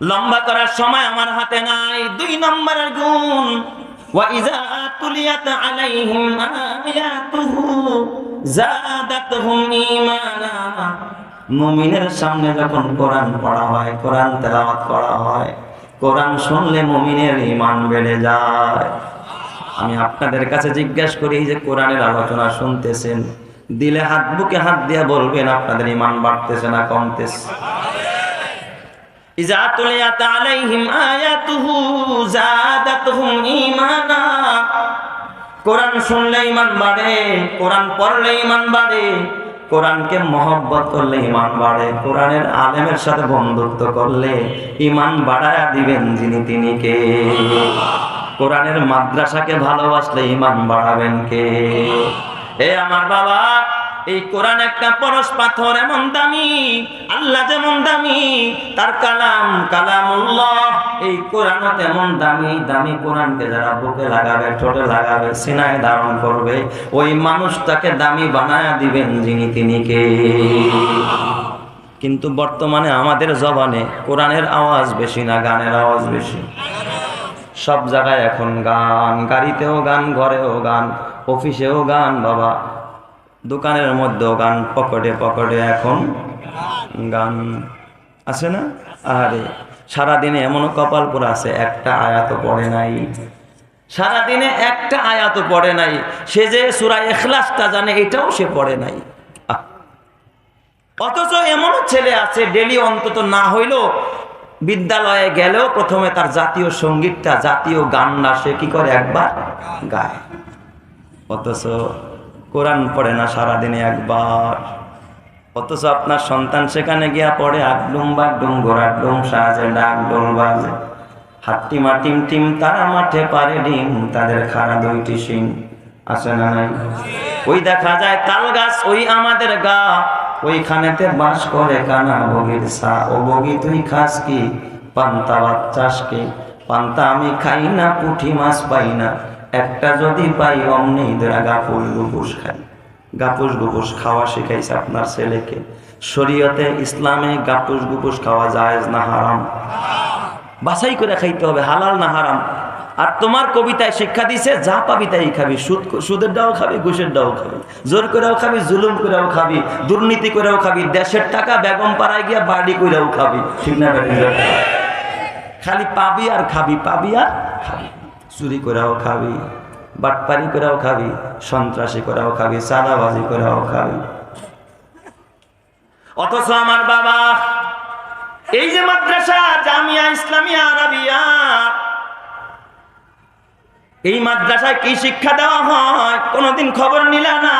লম্বা করার সময় আমার হাতে নাই। 2 নম্বরের গুণ, ওয়া ইযা তুলিয়াত আলাইহিম আয়াতুহু যাদাতুহুম ঈমানা। মুমিনের সামনে যখন কোরআন পড়া হয়, কোরআন তেলাওয়াত করা হয়, কোরআন শুনলে মুমিনের ঈমান বেড়ে যায়। আমি আপনাদের কাছে জিজ্ঞাসা করি, এই যে কোরআনের আলোচনা শুনতেছেন, দিলে হাত বুকে হাত দিয়ে বলবেন আপনাদের ঈমান বাড়তেছে না কমতেছে? ইযা তুলিয়াত আলাইহিম আয়াতুহু যাদাতুহুম ঈমানা। কোরআন শুনলে ঈমান বাড়ে, কোরআন পড়লে ঈমান বাড়ে, কোরআনকে মহব্বত করলে ঈমান বাড়ে, কোরআনের আলেমের সাথে বন্ধুত্ব করলে ঈমান বাড়ায়া দিবেন যিনি তিনি কে? কোরআনের মাদ্রাসাকে ভালোবাসলে ঈমান বাড়াবেন কে? এ আমার বাবা, এই কোরআন একটা পরশ পাথর, এমন দামি, আল্লাহ যেমন দামি তার কালাম কালামুল্লাহ, এই কোরআন তেমন দামি। দামি কোরআনকে যারা বুকে লাগাবে, ঠোঁটে লাগাবে, সিনায় ধারণ করবে, ওই মানুষটাকে দামি বানায়া দিবেন যিনি তিনি কে? কিন্তু বর্তমানে আমাদের জবানে কোরআনের আওয়াজ বেশি না গানের আওয়াজ বেশি? সব জায়গায় এখন গান, গাড়িতেও গান, ঘরেও গান, অফিসেও গান, বাবা দোকানের মধ্যেও গান, পকেটে পকেটে এখন গান, আছে না? আরে সারাদিনে এমনও কপাল পুরা আছে একটা আয়াত পড়ে নাই, সারাদিনে একটা আয়াত পড়ে নাই। সে যে সূরা ইখলাসটা জানে এটাও সে পড়ে নাই। অথচ এমনও ছেলে আছে ডেলি অন্তত না হইলেও বিদ্যালয়ে গেলেও প্রথমে তার জাতীয় সঙ্গীতটা, জাতীয় গানটা সে কি করে একবার গায়। অথচ কোরআন পড়ে না সারাদিনে একবার। অথচ আপনার সন্তান সেখানে গিয়া পড়ে আগডুম বাগডুম গোড়াডুম সাজে ডাক ডোল বাজে, হাট্টিমা টিম টিম তারা মাঠে পারে ডিম, তাদের খাড়া 2টি শিং, আছে না নাই? ওই দেখা যায় তাল গাছ, ওই আমাদের গা, ওইখানেতে বাস করে কানা বগির সা। ও বগি তুই খাস কি? পান্তা ভাত চাস কি? পান্তা আমি খাই না, পুঁটি মাছ পাই না, একটা যদি পাই অমনি গাপুস গুপুস খাই। গাপুস গুপুস খাওয়া শিখাইছে আপনার ছেলেকে? শরীয়তে ইসলামে গাপুস গুপুস খাওয়া জায়েজ না হারাম? বাছাই করে খাইতে হবে হালাল না হারাম। আর তোমার কবিতায় শিক্ষা দিছে যা পাবি তাই খাবি, সুদের ডাও খাবি, ঘুষের ডাও খাবি, জোর করেও খাবি, জুলুম করেও খাবি, দুর্নীতি করেও খাবি, দেশের টাকা বেগম পাড়ায় গিয়া বাড়ি করেও খাবি, ঠিক না? খালি পাবি আর খাবি, পাবি আর খাবি। চুরি করেও খাবি, বাটপারি করেও খাবি, সন্ত্রাসী করেও খাবি, চাঁদাবাজি করেও খাবি। অথচ আমার বাবা এই যে মাদ্রাসা জামিয়া ইসলামিয়া আরাবিয়া, এই মাদ্রাসায় কি শিক্ষা দেওয়া হয় কোনদিন খবর নিলা না?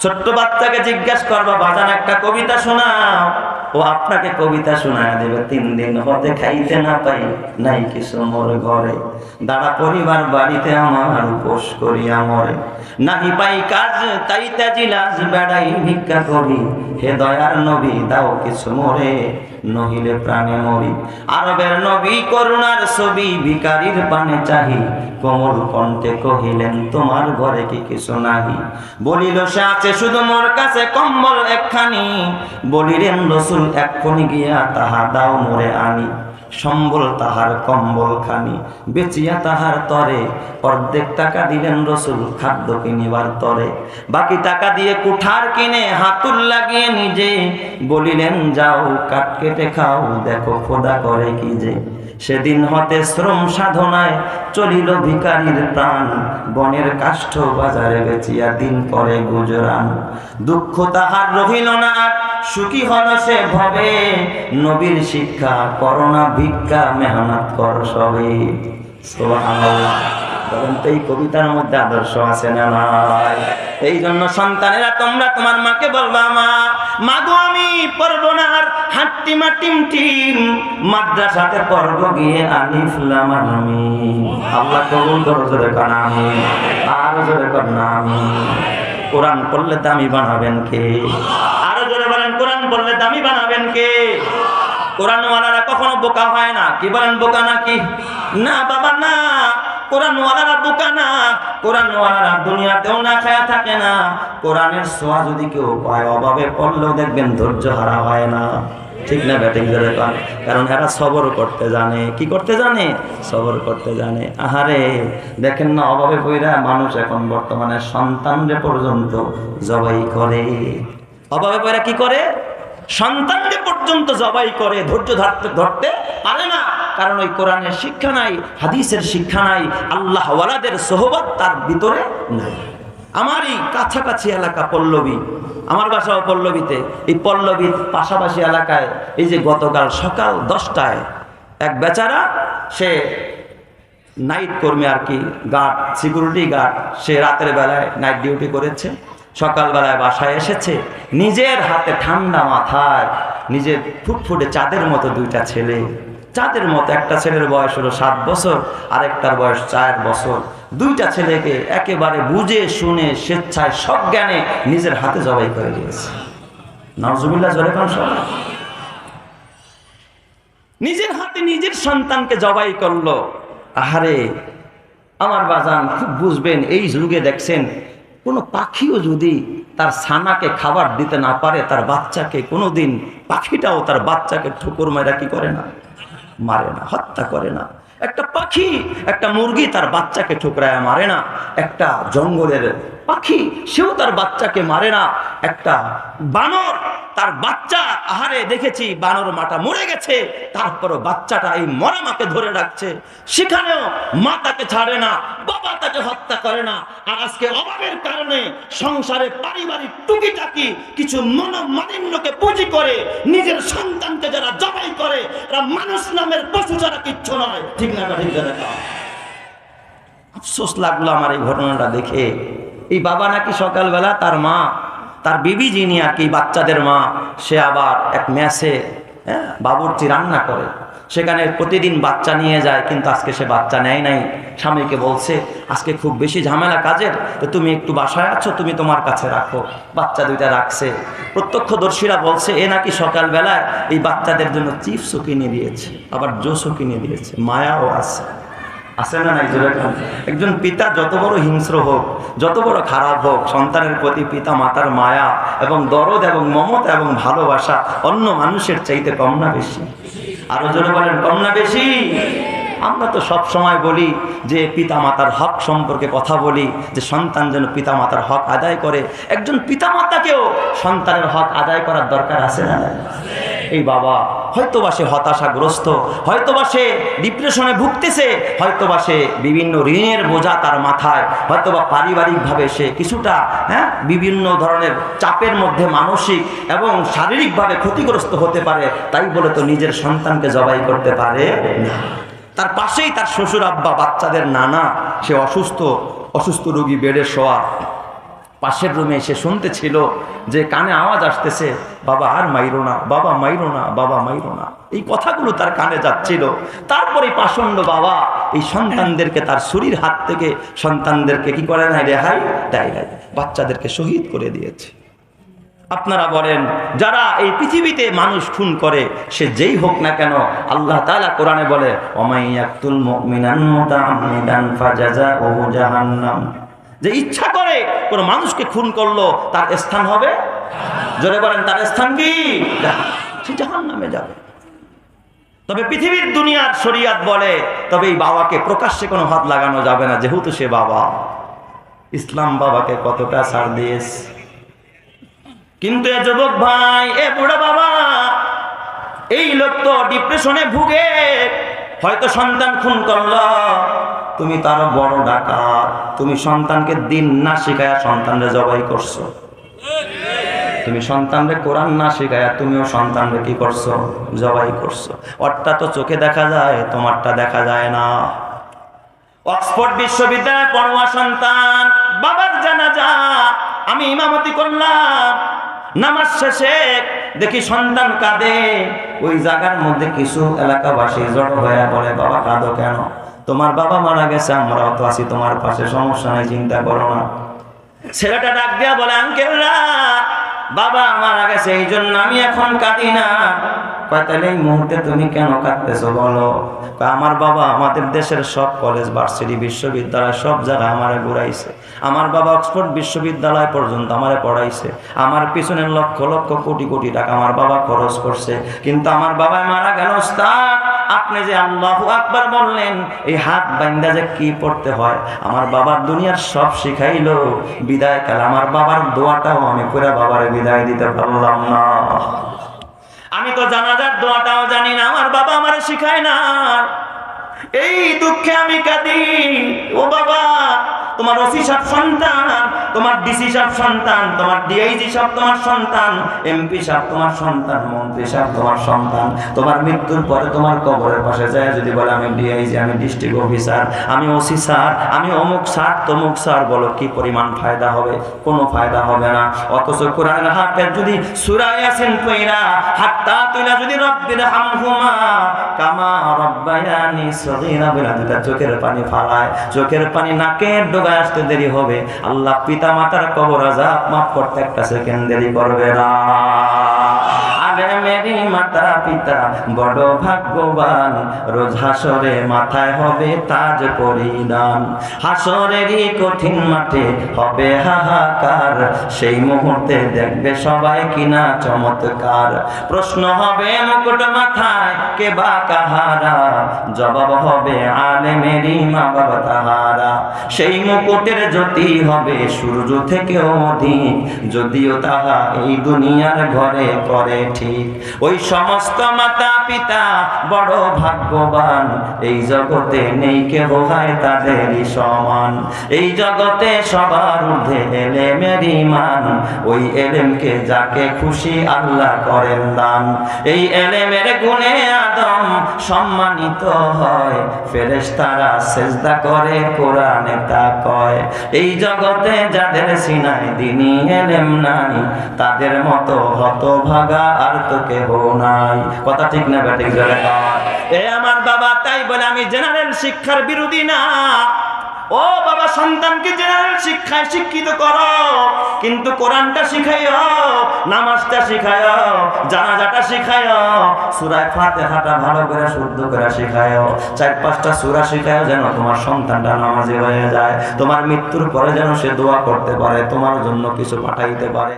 ছোট্ট বাচ্চাকে জিজ্ঞাসা করবা, বাজান একটা কবিতা শোনাও, ও আপনাকে কবিতা শোনায় দেবে। 3 দিন হতে খাইতে না পাই, নাই কিছু মোর ঘরে, দাঁড়া পরিবার বাড়িতে আমার উপোস করিয়া মরে, নাহি পাই কাজ তাই তাজিলাজ বেড়াই ভিক্ষা করি, হে দয়ার নবী দাও কিছু মোরে, নহিলে প্রাণে মরি। আরবের নবী করুণার ছবি, ভিখারির পানে চাহি, কোমল কণ্ঠে কহিলেন তোমার ঘরে কি কিছু নাহি? বলিল সে আছে শুধু মোর কাছে কম্বল একখানি, বলিলেন রসুল এক্ষুনি গিয়া তাহা দাও মোরে আনি। সম্বল তাহার কম্বল খানি বেচিয়া তাহার তরে, অর্ধেক টাকা দিলেন রসুল খাদ্য কিনিবার তরে, বাকি টাকা দিয়ে কুঠার কিনে হাতুল লাগিয়ে নিজে, বলিলেন যাও কাঠ কেটে খাও, দেখো খোদা করে কি যে। সেদিন হতে শ্রম সাধনায় চলিল ভিখারির প্রাণ, বনের কাষ্ঠ বাজারে বেচিয়া দিন করে গুজরান। দুঃখ তাহার রহিল না আর, সুখী হল সে ভবে, নবীর শিক্ষা করোনা ভিক্ষা মেহনত কর সবে। সুবহানাল্লাহ। বলেন তো এই কবিতার মধ্যে আদর্শ আছে না নাই? এই জন্য সন্তানেরা তোমরা তোমার মাকে বলবা, মা মাগো আমি পড়বো না আর হাট্টিমা টিম টিম, মাদ্রাসাতে পড়বো গিয়ে আলিফ লাম মিম। আল্লাহ কবুল করো, জোরে কর আমিন, আর জোরে কর না আমিন। কোরআন পড়লে দামি বানাবেন কে? আরো জোরে বলেন, কোরআন পড়লে দামি বানাবেন কে? কোরআনওয়ালারা কখনো বোকা হয় না। কি বলেন, বোকা নাকি? না বাবা না, কোরআনওয়ালারা বোকা না। কোরআনওয়ালারা দুনিয়াতেও না খায়া থাকে না। কোরআনের ছোঁয়া যদি কেউ পায়, অভাবে পড়লেও দেখবেন ধৈর্য হারা হয় না। ঠিক না ব্যাটিং ধরে পান? কারণ এরা সবর করতে জানে। কি করতে জানে? সবর করতে জানে। আহারে দেখেন না, অভাবে পইরা মানুষ এখন বর্তমানে সন্তানদের পর্যন্ত জবাই করে। অভাবে পইরা কি করে? সন্তানদের পর্যন্ত জবাই করে। ধৈর্য ধরতে পারে না, কারণ ওই কোরআনের শিক্ষা নাই, হাদিসের শিক্ষা নাই, আল্লাহ ওয়ালাদের সোহবত তার ভিতরে নাই। আমারই কাছাকাছি এলাকা পল্লবী, আমার বাসাও পল্লবীতে। এই পল্লবীর পাশাপাশি এলাকায় এই যে গতকাল সকাল 10টায় এক বেচারা, সে নাইট কর্মী আর কি, গার্ড, সিকিউরিটি গার্ড, সে রাতের বেলায় নাইট ডিউটি করেছে, সকালবেলায় বাসায় এসেছে, নিজের হাতে ঠান্ডা মাথায় নিজের ফুটফুটে চাঁদের মতো দুইটা ছেলে, চাঁদের মতো, একটা ছেলের বয়স হলো 7 বছর, আরেকটার বয়স 4 বছর, দুইটা ছেলেকে একেবারে বুঝে শুনে স্বেচ্ছায় সজ্ঞানে নিজের হাতে জবাই করে দিয়েছে। নাউজুবিল্লাহ, জোরে কোন সবাই? নিজের হাতে নিজের সন্তানকে জবাই করলো। আহারে আমার বাজান, খুব বুঝবেন এই যুগে দেখছেন কোনো পাখিও যদি তার ছানাকে খাবার দিতে না পারে, তার বাচ্চাকে কোনোদিন, পাখিটাও তার বাচ্চাকে ঠুকুর মারা কি করে না? মারে না, হত্যা করে না। একটা পাখি, একটা মুরগি তার বাচ্চাকে ঠুকরায় মারে না। একটা জঙ্গলের পাখি, সেও তার বাচ্চাকে মারে না। একটা বানর তার বাচ্চা, আহারে দেখেছি বানর মাটা মরে গেছে, তারপরও বাচ্চাটা এই মরা মাকে ধরে রাখছে, সেখানেও মা তাকে ছাড়ে না, বাবা তাকে হত্যা করে না। আর আজকে অভাবের কারণে সংসারে পারিবারিক টুকিটাকি কিছু মনোমালিন্যকে পুঁজি করে নিজের সন্তানকে যারা জবাই করে, এরা মানুষ নামের পশু ছাড়া কিচ্ছু নয়। ঠিক না? ঠিক না? আফসোস লাগলো আমার এই ঘটনাটা দেখে। এই বাবা নাকি সকালবেলা তার মা, তার বিবি যিনি আর কি বাচ্চাদের মা, সে আবার এক মেসে বাবুর্চি রান্না করে, সেখানে প্রতিদিন বাচ্চা নিয়ে যায়, কিন্তু আজকে সে বাচ্চা নেয় নাই। স্বামীকে বলছে আজকে খুব বেশি ঝামেলা কাজের, তো তুমি একটু বাসায় আছো, তুমি তোমার কাছে রাখো। বাচ্চা দুইটা রাখছে। প্রত্যক্ষদর্শীরা বলছে এ নাকি সকালবেলায় এই বাচ্চাদের জন্য চিপসও কিনে দিয়েছে, আবার জুসও কিনে দিয়েছে। মায়াও আছে, আছে না নাই? একজন পিতা যত বড় হিংস্র হোক, যত বড় খারাপ হোক, সন্তানের প্রতি পিতা মাতার মায়া এবং দরদ এবং মমতা এবং ভালোবাসা অন্য মানুষের চাইতে কম না বেশি? আরো জোরে বলেন, কম না বেশি? আমরা তো সব সময় বলি যে পিতা মাতার হক সম্পর্কে কথা বলি, যে সন্তান যেন পিতা মাতার হক আদায় করে। একজন পিতা মাতাকেও সন্তানের হক আদায় করার দরকার আছে না? এই বাবা হয়তোবা সে হতাশাগ্রস্ত, হয়তোবা সে ডিপ্রেশনে ভুগতেছে, হয়তোবা সে বিভিন্ন ঋণের বোঝা তার মাথায়, হয়তোবা পারিবারিকভাবে সে কিছুটা বিভিন্ন ধরনের চাপের মধ্যে মানসিক এবং শারীরিকভাবে ক্ষতিগ্রস্ত হতে পারে। তাই বলে তো নিজের সন্তানকে জবাই করতে পারে না। তার পাশেই তার শ্বশুর আব্বা, বাচ্চাদের নানা, সে অসুস্থ রোগী, বেডে শোয়া। পাশের রুমে সে শুনতেছিল যে কানে আওয়াজ আসতেছে, বাবা আর মাইরো না, বাবা মাইরো না, বাবা মাইরো না। এই কথাগুলো তার কানে যাচ্ছিল। তারপরে পাষণ্ড বাবা এই সন্তানদেরকে, তার ছুরির হাত থেকে সন্তানদেরকে কি করে নাই? রেহাই দেয় নাই, বাচ্চাদেরকে শহীদ করে দিয়েছে। আপনারা বলেন, যারা এই পৃথিবীতে মানুষ খুন করে, সে যেই হোক না কেন, আল্লাহ তাআলা কোরআনে বলে ওয়ামাইয়াকতুল মুমিনান মুতাআম্মিদান ফাজাযাউহু জাহান্নাম, যে ইচ্ছা করে কোন মানুষকে খুন করলো তার স্থান হবে, জোরে বলেন, তার স্থান কি? সে জাহান্নামে যাবে। তবে পৃথিবীর দুনিয়ার শরিয়াত বলে, তবে এই বাবাকে প্রকাশ্যে কোনো হাত লাগানো যাবে না, যেহেতু সে বাবা। ইসলাম বাবাকে কতটা ছাড় দিয়েছে। কিন্তু এ যুবক ভাই, এ বুড়া বাবা, এই লোক তো ডিপ্রেশনে ভুগে, হয়তো সন্তান খুন করলো, তুমি তার বড় ডাকাত। তুমি সন্তানকে দিন না শিখায়া সন্তানরে জবাই করছো। তুমি সন্তানরে কোরআন না শিখায়া তুমিও সন্তানরে কি করছো? জবাই করছো। ওরটা তো চোখে দেখা যায়, তোমারটা দেখা যায় না। অক্সফোর্ড বিশ্ববিদ্যালয়ে পড়ুয়া সন্তান, বাবার জানাজা আমি ইমামতি করলাম। নামাজ শেষে দেখি সন্তান কাঁদে। ওই জায়গার মধ্যে কিছু এলাকাবাসী জড়ো হয়ে বলে, বাবা কাঁদো কেন? তোমার বাবা মারা গেছে, আমরাও তো আছি তোমার পাশে, সমস্যা নাই, চিন্তা করো না। ছেলেটা ডাক দিয়া বলে, আঙ্কেলরা, বাবা মারা গেছে, এই জন্য আমি এখন কাঁদি না, কয় তাহলে এই মুহূর্তে তুমি কেন কাঁদতেছো বলো? কয় আমার বাবা আমাদের দেশের সব কলেজ ভার্সিটি বিশ্ববিদ্যালয় সব জায়গায় আমারে ঘুরাইছে, আমার বাবা অক্সফোর্ড বিশ্ববিদ্যালয় পর্যন্ত আমারে পড়াইছে, আমার পিছনে লক্ষ লক্ষ কোটি কোটি টাকা আমার বাবা খরচ করছে, কিন্তু আমার বাবা মারা গেল। উস্তাদ আপনি যে আল্লাহু আকবার বললেন, এই হাত বাইন্দা যে কি পড়তে হয়, আমার বাবার দুনিয়ার সব শিখাইলো, বিদায় কাল আমার বাবার দোয়াটাও আমি পুরা বাবারে বিদায় দিতে পারলাম না। আমি তো জানাজার দোয়াটাও জানি না, আমার বাবা আমারে শিখায় না। এই দুঃখে আমি কাঁদি। ও বাবা, তোমার ওসি সাহেব সন্তান, তোমার ডিসি সাহেব সন্তান, তোমার ডিআইজি সাহেব তোমার সন্তান, এমপি সাহেব তোমার সন্তান, মন্ত্রী সাহেব তোমার সন্তান। তোমার মৃত্যুর পরে তোমার কবরের পাশে যায় যদি বলে আমি ডিআইজি, আমি ডিস্ট্রিক্ট অফিসার, আমি ওসি স্যার, আমি অমুক স্যার তমুক স্যার, বলো কি পরিমাণ ফায়দা হবে? কোনো ফায়দা হবে না। অথচ কোরআনের হাফেজ যদি সূরা ইয়াসিন পড়া হাত্তা তুইলা যদি রব্বির হামহুমা কামা রব্বায়ানি সগীরা বলে দুটা চোখের পানি ফালায়, চোখের পানি নাকের ডগায় আসতে দেরি হবে, আল্লাহ পিতা মাতার কবর আযাব মাফ করতে একটা সেকেন্ড দেরি করবে না। আরে মেরি মাতা পিতা বড় ভাগ্যবান, রোজ হাসরে মাথায় হবে তাজ পরিধান, হাসরেরই কঠিন মাঠে হবে হাহাকার, সেই মুহূর্তে দেখবে সবাই কিনা চমৎকার, প্রশ্ন হবে মুকুট মাথায় কে বা কাহারা, জবাব হবে আলেমেরই মা বাবা তাহারা, সেই মুকুটের জ্যোতি হবে সূর্য থেকেও অধিক, যদিও তাহা এই দুনিয়ার ঘরে করে ঠিক। ওই সমস্ত মাতা পিতা বড় ভাগ্যবান, এই জগতে নেই কেহ হয় তাদেরই সমান, এই জগতে সবার ঊর্ধ্বে এলেমের ঈমান, ওই এলেমকে যাকে খুশি আল্লাহ করেন দান, এই এলেমের গুণে আদম সম্মানিত হয়, ফেরেশতারা সেজদা করে কোরআনে তা কয়, এই জগতে যাদের সিনায় দ্বীনি এলেম নাই, তাদের মতো হতভাগা আর তো কেহ নাই। কথা ঠিক না ব্যাটিক জোরে কয়? এ আমার বাবা, তাই বলে আমি জেনারেল শিক্ষার বিরোধী না। ও বাবা, সন্তানকে জেনারেল শিক্ষায় শিক্ষিত করো, কিন্তু কোরআনটা শিখাইও, নামাজটা শিখাইও, জানাজাটা শিখাইও, সূরা ফাতিহাটা ভালো করে শুদ্ধ করে শিখাইও, 4-5টা সূরা শিখাইও, যেন তোমার সন্তানটা নামাজি হয়ে যায়, তোমার মৃত্যুর পরে যেন সে দোয়া করতে পারে, তোমার জন্য কিছু পাঠাইতে পারে।